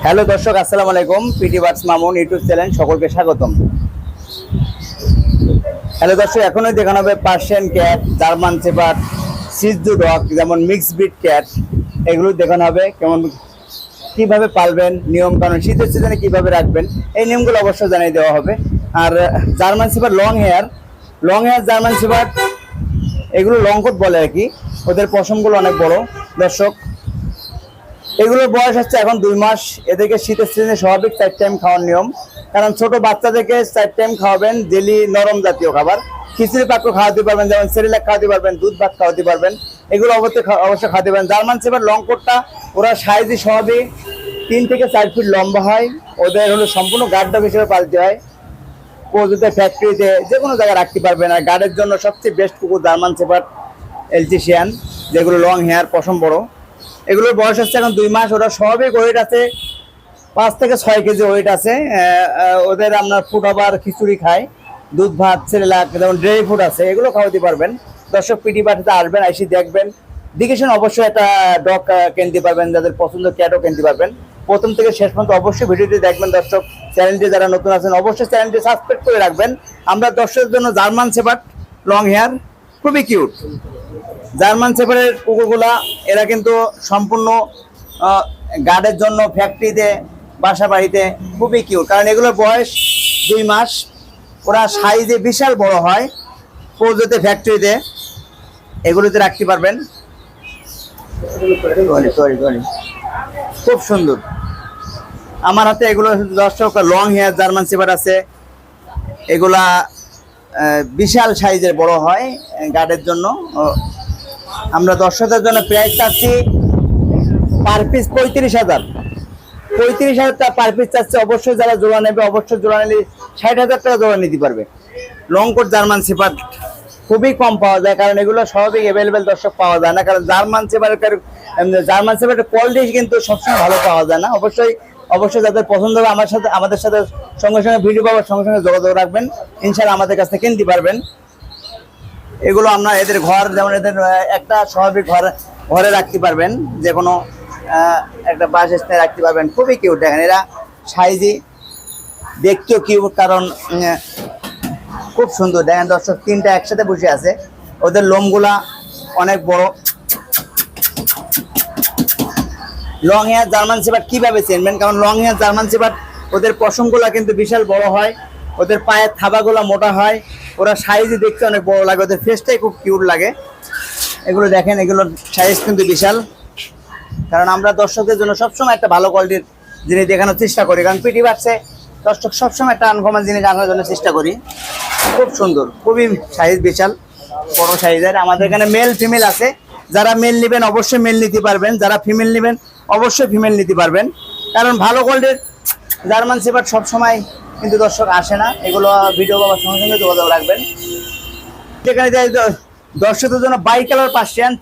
Hello দর্শক, আসসালামু আলাইকুম। PT birds Mamun YouTube channel সকলকে স্বাগতম। হ্যালো দর্শক, এখনই দেখানো হবে Persian cat, German shepherd, shih tzu, যেমন মিক্স ব্রিড ক্যাট, এগুলো দেখানো হবে। কেমন কিভাবে পালবেন, নিয়ম কানুন, শীতের সিজনে কিভাবে রাখবেন, এই নিয়মগুলো অবশ্যই জানিয়ে দেওয়া হবে। আর German shepherd long hair German shepherd, এগুলো লং কোট বলে আর কি। ওদের পশমগুলো অনেক বড় দর্শক। এগুলোর বয়স হচ্ছে এখন 2 মাস। এদেরকে শীতের সিজনে স্বাভাবিক 4 টাইম খাওয়ার নিয়ম, কারণ ছোট বাচ্চাদেরকে 4 টাইম খাওয়াবেন জেলি, নরম জাতীয় খাবার, খিচুড়ি পাক্য খাওয়াতে পারবেন, যেমন সেরেলাক খাওয়াতে পারবেন, দুধ ভাত খাওয়াতে পারবেন, এগুলো অবশ্যই খাওয়াতে পারবেন। জার্মান শেপার্ড লং কোটটা ওরা সাইজই স্বাভাবিক 3 থেকে 4 ফিট লম্বা হয়। ওদের হলো সম্পূর্ণ গার্ড ডগ হিসেবে পালতে হয়। প্রযুক্তি ফ্যাক্টরিতে যে কোনো জায়গায় রাখতে পারবেন। আর গার্ডের জন্য সবচেয়ে বেস্ট কুকুর জার্মান শেপার্ড এলচিশিয়ান, যেগুলো লং হেয়ার, পশম বড়। এগুলোর বয়স হচ্ছে এখন 2 মাস। ওরা স্বাভাবিক ওয়েট আছে 5 থেকে 6 কেজি ওয়েট আছে। ওদের আপনার ফুড আবার খিচুড়ি খায়, দুধ ভাত, সেরেলাক, যেমন ড্রাই ফুড আছে, এগুলো খাওয়াতে পারবেন। দর্শক পিটি বাটিতে আসবেন, এসে দেখবেন, দেখেছেন অবশ্যই একটা ডগ কিনতে পারবেন। যাদের পছন্দ ক্যাটও কিনতে পারবেন। প্রথম থেকে শেষ পর্যন্ত অবশ্যই ভিডিওটি দেখবেন দর্শক। চ্যানেলটি যারা নতুন আছেন অবশ্যই চ্যানেলটি সাবস্ক্রাইব করে রাখবেন। আমরা দর্শকদের জন্য জার্মান শেপার্ড লং হেয়ার, খুবই কিউট জার্মান শেপার্ডের কুকুরগুলা, এরা কিন্তু সম্পূর্ণ গার্ডের জন্য ফ্যাক্টরিতে, বাসা বাড়িতে খুবই কিউট, কারণ এগুলোর বয়স 2 মাস। ওরা সাইজে বিশাল বড় হয়। প্রযুক্তি ফ্যাক্টরিতে এগুলোতে রাখতে পারবেন। খুব সুন্দর। আমার হাতে এগুলো দর্শক লং হেয়ার জার্মান শেপার্ড আছে। এগুলা বিশাল সাইজের বড় হয় গার্ডের জন্য। আমরা দর্শকদের জন্য প্রাইস চাচ্ছি পার পিস 35,000 টাকা পার পিস চাচ্ছি। অবশ্যই যারা জোড়া নেবে, অবশ্যই জোড়া নিলে 60,000 টাকা জোড়া নিতে পারবে। লং কোট জার্মান শেপার্ড খুবই কম পাওয়া যায়, কারণ এগুলো স্বাভাবিক অ্যাভেলেবেল দর্শক পাওয়া যায় না। কারণ জার্মান শেপার্ডের কোয়ালিটি কিন্তু সবসময় ভালো পাওয়া যায় না। অবশ্যই যাদের পছন্দ হবে আমাদের সাথে সঙ্গে সঙ্গে ভিডিও পাওয়ার সঙ্গে সঙ্গে যোগাযোগ রাখবেন। ইনশাআল্লাহ আমাদের কাছ থেকে কিনতে পারবেন। এগুলো আপনার এদের ঘর, যেমন এদের একটা স্বাভাবিক ঘরে রাখতে পারবেন, যে কোনো একটা বাসস্থানে রাখতে পারবেন। খুবই কিউট। দেখেন এরা সাইজই দেখতেও কিউট, কারণ খুব সুন্দর। দেখেন দর্শক, 3টা একসাথে বসে আছে। ওদের লোমগুলা অনেক বড়। লং হেয়ার জার্মান শেপার্ড কিভাবে চিনবেন? কারণ লং হেয়ার জার্মান শেপার্ড ওদের পশমগুলা কিন্তু বিশাল বড় হয়, ওদের পায়ের থাবাগুলা মোটা হয়, ওরা সাইজে দেখতে অনেক বড় লাগে, ওদের ফেসটাই খুব কিউট লাগে। এগুলো দেখেন, এগুলোর সাইজ কিন্তু বিশাল। কারণ আমরা দর্শকদের জন্য সবসময় একটা ভালো কোয়ালিটির জিনিস দেখানোর চেষ্টা করি, কারণ পিটি বাক্সে দর্শক সবসময় একটা আনকমন জিনিস আনার জন্য চেষ্টা করি। খুব সুন্দর, খুবই সাইজ বিশাল, বড় সাইজের। আমাদের এখানে মেল ফিমেল আছে। যারা মেল নেবেন অবশ্যই মেল নিতে পারবেন, যারা ফিমেল নেবেন অবশ্যই ফিমেল নিতে পারবেন। কারণ ভালো কোয়ালিটির জার্মান শেপার্ড সবসময় কিন্তু দর্শক আসে না। এগুলো ভিডিও পাওয়ার সঙ্গে সঙ্গে যোগাযোগ রাখবেন। যেখানে দর্শকদের জন্য বাই কালার পার্সিয়ান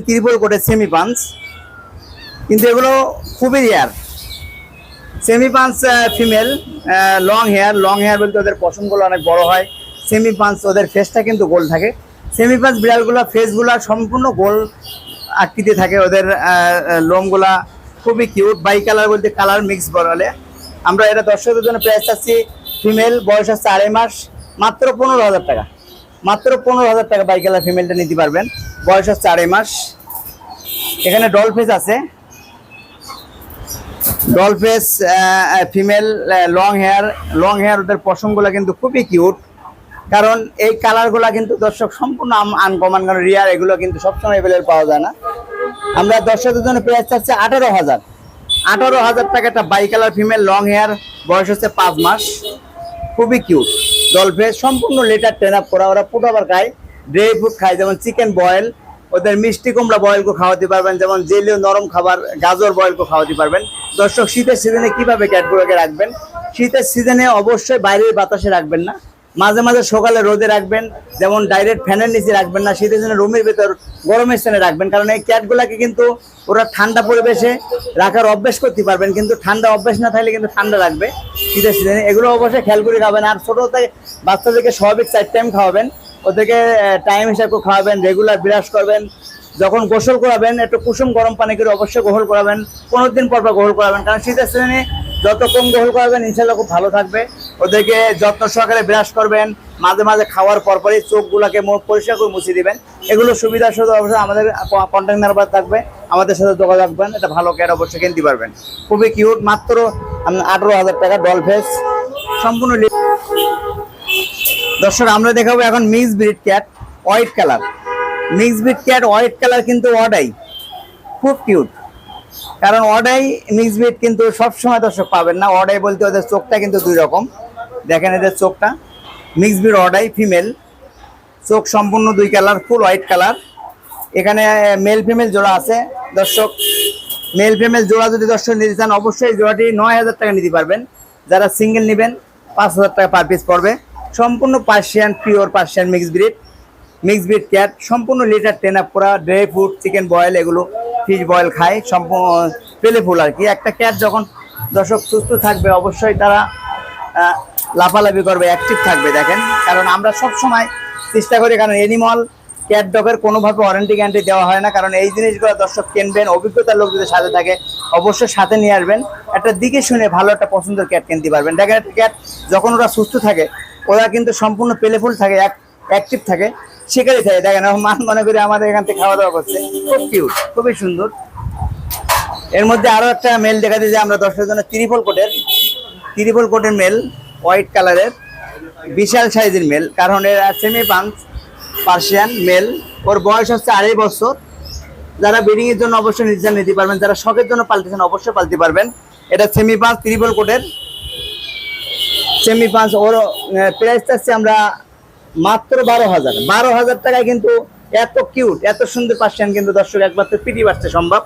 ট্রিপল কোটের সেমি পাঞ্চ, কিন্তু এগুলো খুবই rare. Semi punch female, long hair বলতে ওদের পশমগুলো অনেক বড় হয়। সেমি পাঞ্চ, ওদের ফেসটা কিন্তু গোল থাকে। সেমি পাঞ্চ বিড়ালগুলো ফেসগুলো সম্পূর্ণ গোল আকৃতি থাকে। ওদের লোমগুলা খুবই কিউট। বাই কালার বলতে কালার মিক্স বলে। আমরা এটা দর্শকদের জন্য প্রাইস চাচ্ছি, ফিমেল, বয়স হচ্ছে 2.5 মাস, মাত্র 15,000 টাকা। মাত্র 15,000 টাকা বাই কালার ফিমেলটা নিতে পারবেন। বয়স হচ্ছে 2.5 মাস। এখানে ডলফেস আছে, ডলফেস ফিমেল, লং হেয়ার। ওদের পশমগুলো কিন্তু খুবই কিউট, কারণ এই কালারগুলো কিন্তু দর্শক সম্পূর্ণ আনকমন, কারণ রিয়ার, এগুলো কিন্তু সবসময় অ্যাভেলেবল পাওয়া যায় না। আমরা দর্শকদের জন্য প্রাইস চাচ্ছি 18,000 টাকা একটা bicolour female, long hair, বয়স হচ্ছে 5 মাস। খুবই কিউট ডলফেস, সম্পূর্ণ লেটার ট্রেন আপ করা। ওরা ফুড আবার খায়, ড্রাই ফ্রুট খায়, যেমন চিকেন বয়েল, ওদের মিষ্টি কুমড়া বয়েল করে খাওয়াতে পারবেন, যেমন জেলিও নরম খাবার, গাজর বয়েল করে খাওয়াতে পারবেন। দর্শক, শীতের সিজনে কিভাবে ক্যাটগুলোকে রাখবেন? শীতের সিজনে অবশ্যই বাইরের বাতাসে রাখবেন না, মাঝে মাঝে সকালে রোদে রাখবেন, যেমন ডাইরেক্ট ফ্যানের নিচে রাখবেন না। শীতের জন্য রুমের ভেতর গরমের স্থানে রাখবেন, কারণ এই ক্যাটগুলাকে কিন্তু ওরা ঠান্ডা পরিবেশে রাখার অভ্যাস করতে পারবেন, কিন্তু ঠান্ডা অভ্যাস না থাকলে কিন্তু ঠান্ডা লাগবে শীতের সিজনে। এগুলো অবশ্যই খেয়াল করে খাবেন। আর ছোটো থেকে বাচ্চাদেরকে স্বাভাবিক 4 টাইম খাওয়াবেন, ওদেরকে টাইম হিসাবে খাওয়াবেন, রেগুলার ব্রাশ করবেন, যখন গোসল করাবেন একটু কুসুম গরম পানি করে অবশ্যই গোসল করাবেন, 15 দিন পর পর গোসল করাবেন, কারণ শীতের সিজনে যত কম গোসল করাবেন ইনশাল্লাহ খুব ভালো থাকবে। ওদেরকে যত্ন সহকারে ব্রাশ করবেন, মাঝে মাঝে খাওয়ার পরপরই চোখগুলোকে পরিষ্কার করে মুছে দিবেন। এগুলো সুবিধা শুধু অবশ্যই আমাদের কন্ট্যাক্ট নাম্বার থাকবে, আমাদের সাথে যোগাযোগ রাখবেন। এটা ভালো ক্যাট অবশ্যই কিনতে পারবেন, খুবই কিউট, মাত্র 18,000 টাকা ডল ফেস সম্পূর্ণ। দর্শক আমরা দেখাবো এখন mix breed cat white colour. Mix breed cat white colour কিন্তু অডাই খুব কিউট, কারণ অডাই মিক্স ব্রিড কিন্তু সবসময় দর্শক পাবেন না। অডাই বলতে ওদের চোখটা কিন্তু দুই রকম, দেখেন এদের চোখটা। মিক্স ব্রিড অডাই ফিমেল, চোখ সম্পূর্ণ দুই কালার, ফুল হোয়াইট কালার। এখানে মেল ফিমেল জোড়া আছে দর্শক। মেল ফিমেল জোড়া যদি দর্শক নিতে চান অবশ্যই জোড়াটি 9,000 টাকা নিতে পারবেন। যারা সিঙ্গেল নেবেন 5,000 টাকা পার পিস পড়বে। সম্পূর্ণ Persian, pure Persian mix breed cat, সম্পূর্ণ লিটার 10 আপ করা, ড্রাই ফ্রুট, চিকেন বয়েল, এগুলো ফিশ বয়েল খায়, সম্পূর্ণ পেলেফুল আর কি। একটা ক্যাট যখন দর্শক সুস্থ থাকবে অবশ্যই তারা লাফালাফি করবে, অ্যাক্টিভ থাকবে দেখেন। কারণ আমরা সব সময় চেষ্টা করি, কারণ এনিমল ক্যাট ডগের কোনোভাবে ওয়ারেন্টি গ্যারান্টি দেওয়া হয় না। কারণ এই জিনিসগুলো দর্শক কিনবেন, অভিজ্ঞতার লোক যদি সাথে থাকে অবশ্যই সাথে নিয়ে আসবেন। একটা দিকে শুনে ভালো একটা পছন্দের ক্যাট কিনতে পারবেন। দেখেন একটা ক্যাট যখন ওরা সুস্থ থাকে ওরা কিন্তু সম্পূর্ণ পেলেফুল থাকে, অ্যাক্টিভ থাকে, শিকারি থাকে। দেখেন মান মনে করি আমাদের এখান থেকে খাওয়া দাওয়া করছে, খুব কিউট, খুবই সুন্দর। এর মধ্যে আরো একটা মেল দেখা যায় যে আমরা দর্শকের জন্য ত্রিপল কোটের মেল, হোয়াইট কালারের, বিশাল সাইজের মেল। কারণ এর সেমি পাঞ্চ পার্সিয়ান মেল, ওর বয়স হচ্ছে 2.5 বছর। যারা ব্রিডিং এর জন্য অবশ্যই নির্যাতন নিতে পারবেন, যারা শখের জন্য পালতেছেন অবশ্যই পালতে পারবেন। এটা সেমি পাঞ্চ ত্রিপল কোটের সেমি পাঞ্চ। ওর প্রাইস চাচ্ছি আমরা মাত্র 12,000 টাকায়। কিন্তু এত কিউট এত সুন্দর পার্সিয়ান কিন্তু দর্শক একমাত্র পিটি বাচ্চা সম্ভব।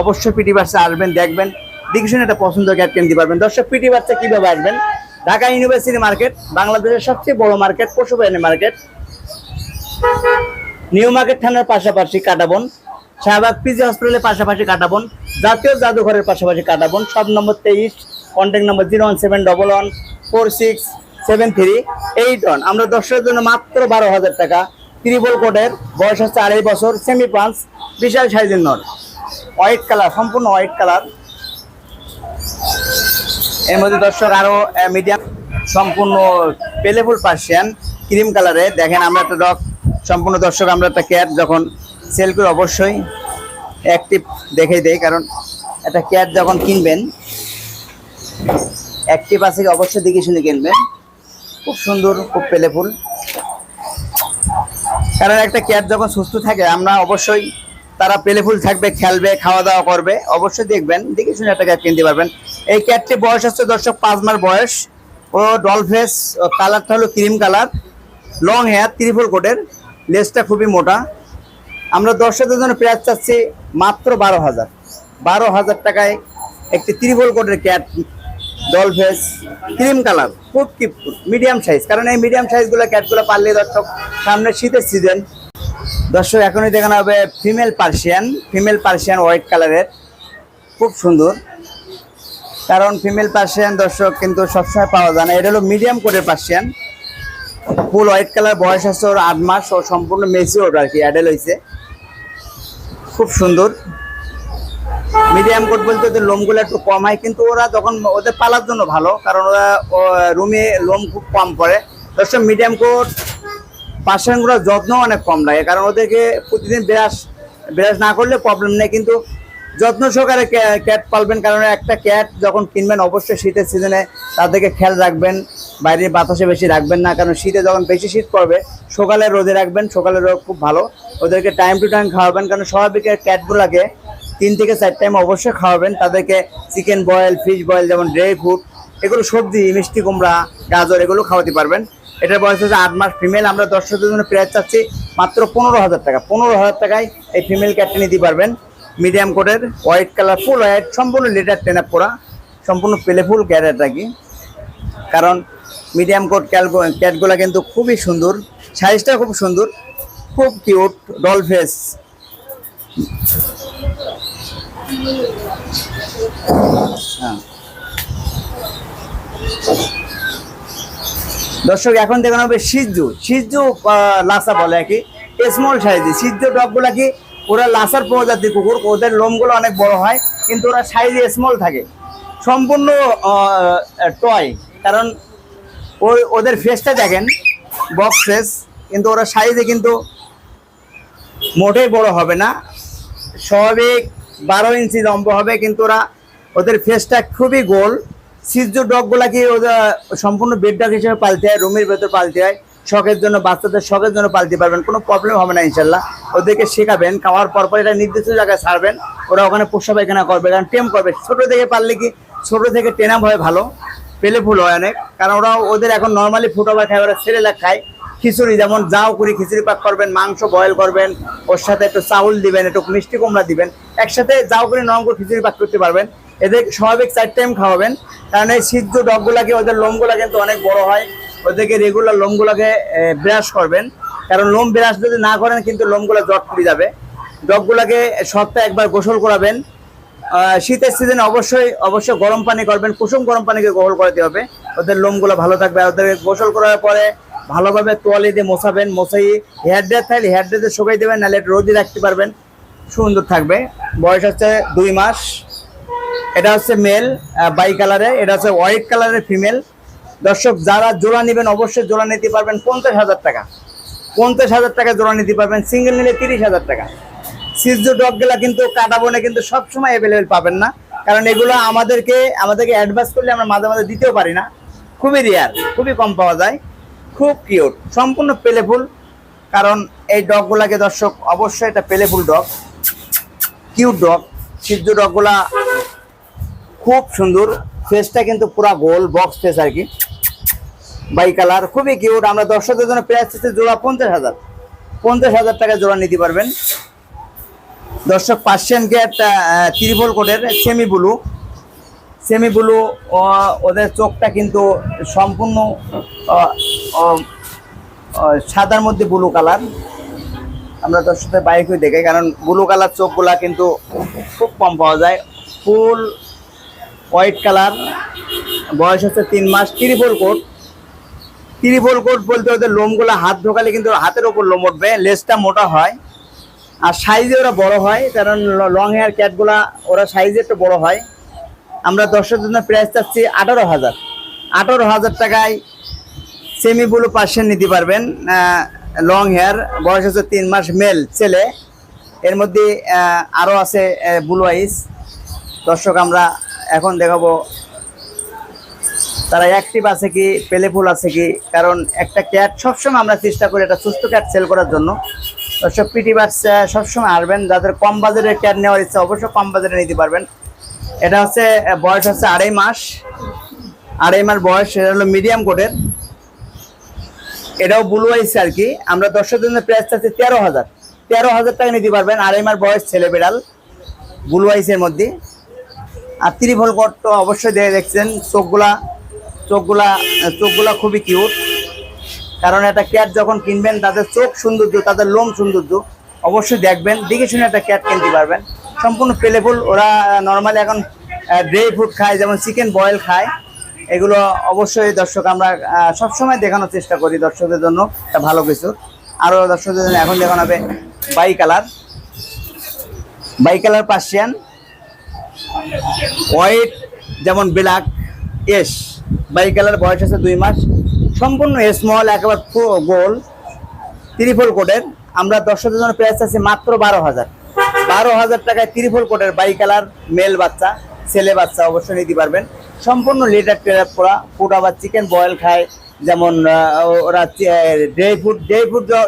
অবশ্যই পিটি বাচ্চা আসবেন, দেখবেন, দেখে শুনে একটা পছন্দ ক্যাট কিনতে পারবেন। দর্শক পিটি বাচ্চা কিভাবে আসবেন? ঢাকা ইউনিভার্সিটি মার্কেট, বাংলাদেশের সবচেয়ে বড় মার্কেট, পশু প্রাণী মার্কেট, নিউ মার্কেট থানার পাশাপাশি কাটাবন, শাহবাগ পিজি হসপিটালের পাশাপাশি কাটাবন, জাতীয় জাদুঘরের পাশাপাশি কাটাবন, সব নম্বর 23, কন্ট্যাক্ট নম্বর 01711467381। আমরা দর্শকের জন্য মাত্র 12,000 টাকা, ত্রিপল কোটের, বয়স হচ্ছে 2.5 বছর, সেমি পাঞ্চ, বিশাল সাইজের নর, হোয়াইট কালার, সম্পূর্ণ হোয়াইট কালার। এর মধ্যে দর্শক আরো মিডিয়াম সম্পূর্ণ পেলেফুল পার্সিয়ান ক্রিম কালারে। দেখেন আমরা একটা ডগ সম্পূর্ণ দর্শক আমরা একটা ক্যাট যখন সেল করে অবশ্যই অ্যাক্টিভ দেখে দেই, কারণ একটা ক্যাট যখন কিনবেন অ্যাক্টিভ আছে অবশ্যই দেখে শুনে কিনবেন। খুব সুন্দর, খুব পেলেফুল। কারণ একটা ক্যাট যখন সুস্থ থাকে আমরা অবশ্যই তারা পেলেফুল থাকবে, খেলবে, খাওয়া দাওয়া করবে, অবশ্যই দেখবেন, দেখে শুনে একটা ক্যাট কিনতে পারবেন। এই ক্যাটটির বয়স হচ্ছে দর্শক 5 মাস বয়স। ও ডল ফেস, কালারটা হলো ক্রিম কালার, লং হেয়ার, ত্রিপল কোটের, লেজটা খুবই মোটা। আমরা দর্শকদের জন্য প্রাইস চাচ্ছি মাত্র 12,000 টাকায় একটি ত্রিপল কোটের cat, doll face, cream colour, খুব কিউট, মিডিয়াম সাইজ। কারণ এই মিডিয়াম সাইজগুলো ক্যাটগুলো পারলে দর্শক সামনে শীতের সিজন। দর্শক এখনই দেখানো হবে ফিমেল পার্সিয়ান হোয়াইট কালারের, খুব সুন্দর। কারণ ফিমেল পার্সিয়ান দর্শক কিন্তু সবসময় পাওয়া যায় না। এটা হলো মিডিয়াম কোটের পার্সিয়ান, ফুল হোয়াইট কালার, বয়স হচ্ছে ওর 8 মাস, ও সম্পূর্ণ মেচিওর আর কি, অ্যাডাল্ট হয়েছে, খুব সুন্দর। মিডিয়াম কোট বলতে ওদের লোমগুলো একটু কম হয়, কিন্তু ওরা যখন ওদের পালার জন্য ভালো, কারণ ওরা রুমে লোম খুব কম পড়ে। দর্শক মিডিয়াম কোট পার্সিয়ানগুলোর যত্ন অনেক কম লাগে, কারণ ওদেরকে প্রতিদিন ব্রাশ না করলে প্রবলেম নেই, কিন্তু যত্ন সহকারে ক্যাট পালবেন। কারণ একটা ক্যাট যখন কিনবেন অবশ্যই শীতের সিজনে তাদেরকে খেয়াল রাখবেন, বাইরে বাতাসে বেশি রাখবেন না, কারণ শীতে যখন বেশি শীত পড়বে সকালে রোদে রাখবেন, সকালে রোদ খুব ভালো। ওদেরকে টাইম টু টাইম খাওয়াবেন, কারণ স্বাভাবিক ক্যাটগুলোকে 3 থেকে 4 টাইম অবশ্যই খাওয়াবেন। তাদেরকে চিকেন বয়েল, ফিশ বয়েল, যেমন ড্রাই ফ্রুট, এগুলো সবজি, মিষ্টি কুমড়া, গাজর, এগুলো খাওয়াতে পারবেন। এটার বয়স হচ্ছে 8 মাস ফিমেল। আমরা দর্শকদের জন্য প্রাইস চাচ্ছি মাত্র 15,000 টাকা। 15,000 টাকায় এই ফিমেল ক্যাটটা নিতে পারবেন। মিডিয়াম কোটের, হোয়াইট কালার, ফুল হোয়াইট, সম্পূর্ণ লিটার 10 আপ করা, সম্পূর্ণ পেলেফুল ক্যাট আর কি। কারণ মিডিয়াম কোট ক্যাটগুলো কিন্তু খুবই সুন্দর, সাইজটা খুব সুন্দর, খুব কিউট, ডল ফেস। হ্যাঁ দর্শক এখন দেখানো হবে সিজু লাসা বলে আর কি, স্মল সাইজ। সিজু ডগগুলা কি ওরা লাসার প্রজাতির কুকুর, ওদের লোমগুলো অনেক বড় হয় কিন্তু ওরা সাইজে স্মল থাকে, সম্পূর্ণ টয়। কারণ ওদের ফেসটা দেখেন বক্স ফেস, কিন্তু ওরা সাইজে কিন্তু মোটেই বড় হবে না, স্বাভাবিক 12 ইঞ্চি লম্বা হবে, কিন্তু ওদের ফেসটা খুবই গোল। সিজু ডগগুলা কি ওদের সম্পূর্ণ বেড ডগ হিসেবে পালতে হয়, রুমের ভেতর পালতে হয়, শখের জন্য, বাচ্চাদের শখের জন্য পালতে পারবেন, কোনো প্রবলেম হবে না ইনশাল্লাহ। ওদেরকে শেখাবেন, খাওয়ার পর এটা নির্দিষ্ট জায়গায় ছাড়বেন, ওরা ওখানে পোষা পায়খানা করবে, কারণ টেম করবে। ছোটো থেকে পারলে কি ছোটো থেকে টেনাম হয় ভালো, পেলে ফুল হয় অনেক, কারণ ওদের এখন নর্মালি ফুটাবার খায়, ওরা ছেলেলা খায় খিচুড়ি, যেমন যাও করে খিচুড়ি পাক করবেন, মাংস বয়েল করবেন, ওর সাথে একটু চাউল দিবেন, একটু মিষ্টি কুমড়া দিবেন, একসাথে যাও করে নরম করে খিচুড়ি পাক করতে পারবেন। এদের স্বাভাবিক 4 টাইম খাওয়াবেন, কারণ এই সিদ্ধ ডগগুলাকে ওদের লোমগুলা কিন্তু অনেক বড় হয়, ওদেরকে রেগুলার লোমগুলাকে ব্রাশ করবেন, কারণ লোম ব্রাশ যদি না করেন কিন্তু লোমগুলা জট পড়ে যাবে। ডগগুলাকে সপ্তাহে একবার গোসল করাবেন। শীতের সিজনে অবশ্যই গরম পানি করবেন, কুসুম গরম পানিকে গোসল করাতে হবে, ওদের লোমগুলো ভালো থাকবে। ওদের গোসল করার পরে ভালোভাবে তোয়ালি দিয়ে মোছাবেন, মোছাই হেয়ার ড্রায়ার থাকলে হেয়ার ড্রায়ার দিয়ে শুকাই দেবেন, নাহলে একটু রোদে রাখতে পারবেন, সুন্দর থাকবে। বয়স হচ্ছে 2 মাস। এটা হচ্ছে মেল বাই কালারে, এটা হচ্ছে হোয়াইট কালারের ফিমেল। দর্শক যারা জোড়া নেবেন অবশ্যই জোড়া নিতে পারবেন 50,000 টাকা, 50,000 টাকা জোড়া নিতে পারবেন, সিঙ্গেল নিলে 30,000 টাকা। সিজু ডগগুলা কিন্তু কাটা বনে কিন্তু সবসময় অ্যাভেলেবেল পাবেন না, কারণ এগুলো আমাদেরকে অ্যাডভান্স করলে আমরা মাঝে মাঝে দিতেও পারি না, খুবই রেয়ার, খুবই কম পাওয়া যায়। খুব কিউট, সম্পূর্ণ পেলেফুল, কারণ এই ডগগুলাকে দর্শক অবশ্যই এটা পেলেফুল ডগ, কিউট ডগ। সিজু ডগগুলা খুব সুন্দর, ফেসটা কিন্তু পুরা গোল বক্স ফেস আর কি, বাই কালার, খুবই কিউট। আমরা দর্শকদের জন্য প্রাইস দিচ্ছি জোড়া 50,000 টাকা জোড়া নিতে পারবেন। দর্শক পার্সিয়ান ক্যাট ত্রিপল কোটের সেমি ব্লু, ওদের চোখটা কিন্তু সম্পূর্ণ সাদার মধ্যে ব্লু কালার। আমরা দর্শকদের বাইরে দেখাই, কারণ ব্লু কালার চোখগুলা কিন্তু খুব কম পাওয়া যায়। ফুল হোয়াইট কালার, বয়স হচ্ছে 3 মাস। ত্রিপল কোট বলতে ওদের লোমগুলা হাত ঢোকালে কিন্তু হাতের ওপর লোম উঠবে, লেজটা মোটা হয়, আর সাইজে ওরা বড় হয়, কারণ লং হেয়ার ক্যাটগুলা ওরা সাইজে একটু বড় হয়। আমরা দর্শকদের জন্য প্রাইস চাচ্ছি 18,000 টাকায় সেমি ব্লু পার্সিয়ান নিতে পারবেন, লং হেয়ার, বয়স হচ্ছে 3 মাস, মেল ছেলে। এর মধ্যে আরও আছে ব্লু আইস। দর্শক আমরা এখন দেখাবো তারা অ্যাক্টিভ আছে কি, পেলেফুল আছে কি, কারণ একটা ক্যাট সবসময় আমরা চেষ্টা করি একটা সুস্থ ক্যাট সেল করার জন্য। দর্শক পিটি বাস সবসময় আসবেন, যাদের কম বাজারের ক্যাট নেওয়ার ইচ্ছা অবশ্যই কম বাজারে নিতে পারবেন। এটা হচ্ছে বয়স হচ্ছে 2.5 মাস বয়স, এটা হলো মিডিয়াম কোটের, এটাও ব্লু আইস আর কি। আমরা দর্শকদের জন্য প্রাইস চাচ্ছি 13,000 টাকা নিতে পারবেন। 2.5 মাস বয়স, ছেলে বিড়াল, ব্লু আইসের মধ্যে। আর ত্রিপল কোট তো অবশ্যই দেখছেন, চোখগুলা খুবই কিউট, কারণ একটা ক্যাট যখন কিনবেন তাদের চোখ সৌন্দর্য, তাদের লোম সৌন্দর্য অবশ্যই দেখবেন, দেখে শুনে একটা ক্যাট কিনতে পারবেন। সম্পূর্ণ পেলেফুল। ওরা নর্মালি এখন ড্রাই ফ্রুট খায়, যেমন চিকেন বয়েল খায়, এগুলো অবশ্যই দর্শক আমরা সবসময় দেখানোর চেষ্টা করি দর্শকদের জন্য একটা ভালো কিছু। আরও দর্শকদের জন্য এখন দেখানো হবে বাই কালার পার্সিয়ান, হোয়াইট যেমন ব্ল্যাক এস, বাই কালার, বয়স আছে 2 মাস, সম্পূর্ণ স্মল, একেবারে গোল, ত্রিপল কোটের। আমরা দর্শকদের জন্য প্রাইস আছে মাত্র 12,000 টাকায় ত্রিপল কোটের বাই কালার মেল বাচ্চা, ছেলে বাচ্চা অবশ্যই নিতে পারবেন। সম্পূর্ণ লিটার টেরার পরা, ফুড আবার চিকেন বয়েল খায়, যেমন ওরা ড্রাই ফুড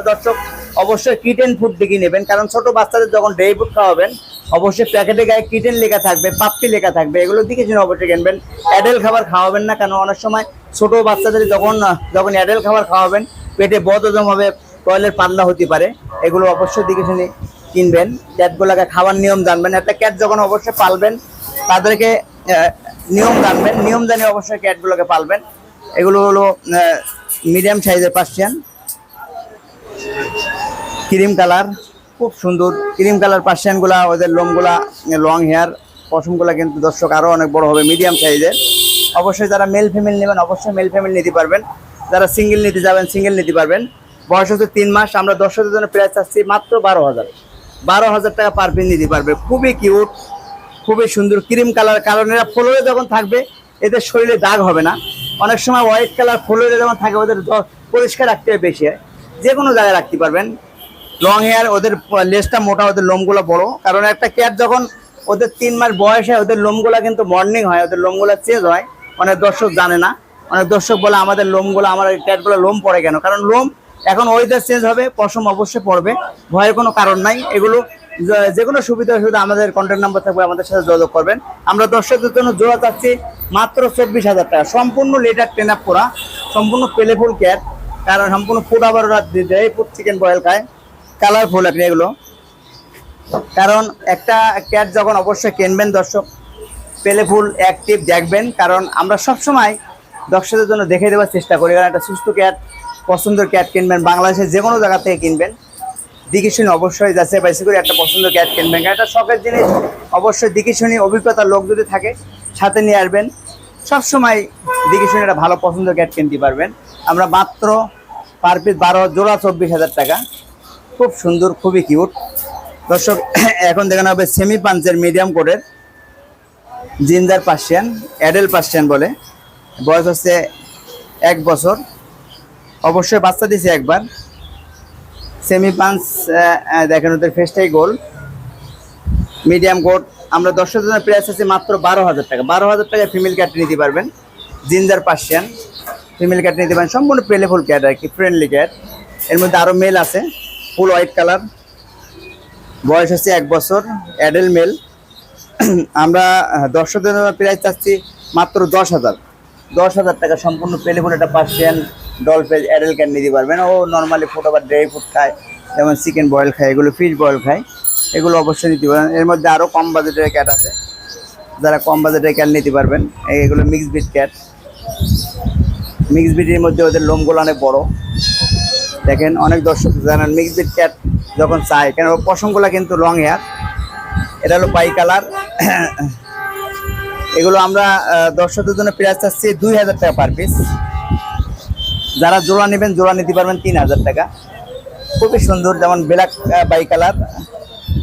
দর্শক অবশ্যই কিটেন ফুড দেখে নেবেন, কারণ ছোট বাচ্চাদের যখন ড্রাই ফুড খাওয়াবেন অবশ্যই প্যাকেটে গায়ে কিটেন লেখা থাকবে, পাপ্পি লেখা থাকবে, এগুলো দেখে শুনে অবশ্যই কিনবেন। অ্যাডাল্ট খাবার খাওয়াবেন না, কারণ অনেক সময় ছোট বাচ্চাদের যখন অ্যাডাল্ট খাবার খাওয়াবেন পেটে বদহজম হবে, টয়লেট পাতলা হতে পারে, এগুলো অবশ্যই দেখে শুনে কিনবেন। ক্যাটগুলোকে খাবার নিয়ম জানবেন, একটা ক্যাট যখন অবশ্যই পালবেন তাদেরকে নিয়ম জানিয়ে অবশ্যই ক্যাটগুলোকে পালবেন। এগুলো হলো মিডিয়াম সাইজের পার্সিয়ান, ক্রিম কালার, খুব সুন্দর ক্রিম কালার পার্সিয়ানগুলা। ওদের লোমগুলা লং হেয়ার, পশমগুলা কিন্তু দর্শক আরও অনেক বড় হবে, মিডিয়াম সাইজের। অবশ্যই যারা মেল ফিমেল নেবেন অবশ্যই মেল ফিমেল নিতে পারবেন, যারা সিঙ্গেল নিতে যাবেন সিঙ্গেল নিতে পারবেন। বয়স হচ্ছে 3 মাস। আমরা দর্শকদের জন্য প্রাইস চাচ্ছি মাত্র 12,000 টাকা পার পিস নিতে পারবে। খুবই কিউট, খুবই সুন্দর ক্রিম কালার, কারণ এরা ফ্লোরে যখন থাকবে এদের শরীরে দাগ হবে না। অনেক সময় হোয়াইট কালার ফ্লোরে যখন থাকে ওদের পরিষ্কার রাখতে হবে বেশি, যে কোনো জায়গায় রাখতে পারবেন। লং হেয়ার, ওদের লেজটা মোটা, ওদের লোমগুলো বড়, কারণ একটা ক্যাট যখন ওদের 3 মাস বয়স হয় ওদের লোমগুলা কিন্তু মর্নিং হয়, ওদের লোমগুলা চেঞ্জ হয়। অনেক দর্শক জানে না, অনেক দর্শক বলে আমাদের লোমগুলো, আমার ক্যাটগুলো লোম পড়ে কেন? কারণ লোম এখন ওয়েদার চেঞ্জ হবে, পশম অবশ্যই পড়বে, ভয়ের কোনো কারণ নাই। এগুলো যে কোনো সুবিধা অসুবিধা আমাদের কন্ট্যাক্ট নাম্বার থাকবে, আমাদের সাথে যোগাযোগ করবেন। আমরা দর্শকদের জন্য জোড়া চাচ্ছি মাত্র 24,000 টাকা, সম্পূর্ণ লেটার ট্রেন আপ করা, সম্পূর্ণ পেলেফুল ক্যাট, কারণ সম্পূর্ণ ফুড আবার ওরা দেয়, ফুড চিকেন বয়েল খায়, কালারফুল আপনি এগুলো। কারণ একটা ক্যাট যখন অবশ্যই কিনবেন দর্শক, পেলেফুল অ্যাক্টিভ দেখবেন, কারণ আমরা সবসময় দর্শকদের জন্য দেখে দেওয়ার চেষ্টা করি। কারণ একটা সুস্থ ক্যাট, পছন্দের ক্যাট কিনবেন, বাংলাদেশের যে কোনো জায়গা থেকে কিনবেন, দেখে শুনে অবশ্যই যাচ্ছে বাইসে করে একটা পছন্দের ক্যাট কিনবেন। একটা শখের জিনিস, অবশ্যই দেখে শুনে অভিজ্ঞতার লোক যদি থাকে সাথে নিয়ে আসবেন, সবসময় দেখে শুনে একটা ভালো পছন্দের ক্যাট কিনতে পারবেন। আমরা মাত্র পার পিস 12 জোড়া 24,000 টাকা, খুব সুন্দর, খুবই কিউট। দর্শক এখন দেখানো হবে সেমি পাঞ্চের মিডিয়াম কোটের জিঞ্জার পার্সিয়ান, অ্যাডেল পার্সিয়ান বলে, বয়স হচ্ছে 1 বছর, অবশ্যই বাচ্চা দিয়েছে একবার। সেমি পাঞ্চ, দেখেন ওদের ফেসটাই গোল, মিডিয়াম কোট। আমরা দর্শকদের জন্য প্রাইস আছে মাত্র 12,000 টাকা। 12,000 টাকায় ফিমেল ক্যাট নিতে পারবেন, জিঞ্জার পার্সিয়ান ফিমেল ক্যাট নিতে পারেন, সম্পূর্ণ প্লেফুল ক্যাট আর কি, ফ্রেন্ডলি ক্যাট। এর মধ্যে আরও মেল আছে, ফুল হোয়াইট কালার, বয়স হচ্ছে 1 বছর, অ্যাডেল মেল। আমরা দর্শকদের প্রাইস চাচ্ছি মাত্র 10,000 টাকা, সম্পূর্ণ প্লেফুল একটা পার্সিয়ান ডলফেজ অ্যাডেল ক্যাট নিতে পারবেন। ও নর্মালি ফুড আবার ড্রাই ফুড খায়, যেমন চিকেন বয়েল খায়, এগুলো ফিশ বয়েল খায়, এগুলো অবশ্যই নিতে পারেন। এর মধ্যে আরও কম বাজেটের ক্যাট আছে, যারা কম বাজেটের ক্যাট নিতে পারবেন। এগুলো মিক্স ব্রিড ক্যাট, মিক্স ব্রিডের মধ্যে ওদের লোমগুলো অনেক বড়, দেখেন। অনেক দর্শক জানেন মিক্স ব্রিড ক্যাট যখন চায়, কেন পশমগুলো কিন্তু লং হেয়ার, এটা হলো পাই কালার। এগুলো আমরা দর্শকদের জন্য প্রাইস চাচ্ছি 2,000 টাকা পার পিস। যারা জোড়া নেবেন, জোড়া নিতে পারবেন 3,000 টাকা, খুবই সুন্দর। যেমন ব্ল্যাক বাই কালার,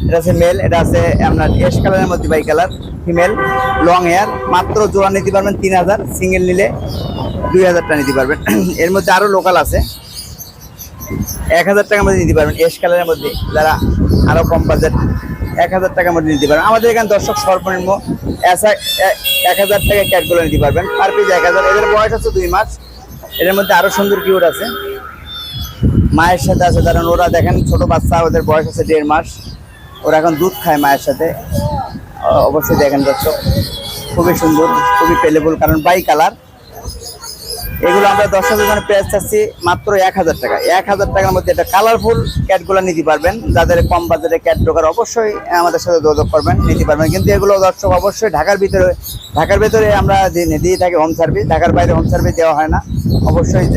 এটা আছে মেল, এটা আছে আপনার এস কালারের মধ্যে bicolour, female, long hair, মাত্র জোড়া নিতে পারবেন 3,000, সিঙ্গেল নিলে 2,000 টাকা নিতে পারবেন। এর মধ্যে আরও লোকাল আছে, 1,000 টাকার মধ্যে নিতে পারবেন, এস কালারের মধ্যে, যারা আরও কম বাজেট 1,000 টাকার মধ্যে নিতে পারবেন। আমাদের এখানে দর্শক সর্বনিম্ন 1,000 টাকা ক্যাটগুলো নিতে পারবেন, পার পিস 1,000। এদের বয়স হচ্ছে 2 মাস। এদের মধ্যে আরও সুন্দর কিউট আছে, মায়ের সাথে আছে, কারণ ওরা দেখেন ছোট বাচ্চা, ওদের বয়স হচ্ছে 1.5 মাস, ওরা এখন দুধ খায় মায়ের সাথে। অবশ্যই দেখেন দর্শক, খুবই সুন্দর, খুবই পেলেবল, কারণ বাই কালার। এগুলো আমরা দর্শকদের জন্য প্রাইস চাচ্ছি মাত্র 1,000 টাকা। 1,000 টাকার মধ্যে এটা কালারফুল ক্যাটগুলো নিতে পারবেন। যাদের কম বাজারে ক্যাট দরকার অবশ্যই আমাদের সাথে যোগাযোগ করবেন, নিতে পারবেন। কিন্তু এগুলো দর্শক অবশ্যই ঢাকার ভিতরে আমরা দিয়ে থাকি হোম সার্ভিস, ঢাকার বাইরে হোম সার্ভিস দেওয়া হয় না। অবশ্যই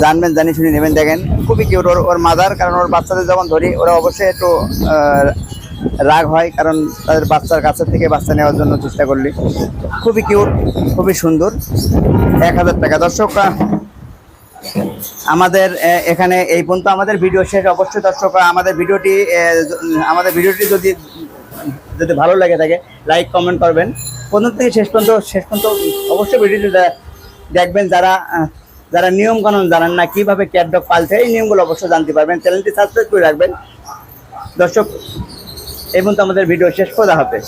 জানবেন, জানি শুনে নেবেন। দেখেন খুবই কিউট ওর মাদার, কারণ ওর বাচ্চাদের যখন ধরি ওরা অবশ্যই একটু রাগ হয়, কারণ তাদের বাচ্চার কাছের থেকে বাচ্চা নেওয়ার জন্য চেষ্টা করলি। খুবই কিউট, খুবই সুন্দর। 1,000 টাকা। দর্শক আমাদের এখানে এই পর্যন্ত আমাদের ভিডিও শেষ। অবশ্যই দর্শক আমাদের ভিডিওটি যদি ভালো লাগে থাকে লাইক কমেন্ট করবেন, প্রথম থেকে শেষ পর্যন্ত অবশ্যই ভিডিওটি দেখবেন। যারা নিয়ম কানুন জানেন না, কিভাবে ক্যাট ডগ পালতে হয়, এই নিয়মগুলো অবশ্যই জানতে পারবেন। চ্যানেলটি সাবস্ক্রাইব করে রাখবেন। দর্শক এই পর্যন্ত আমাদের ভিডিও শেষ, খোদা হাফেজ।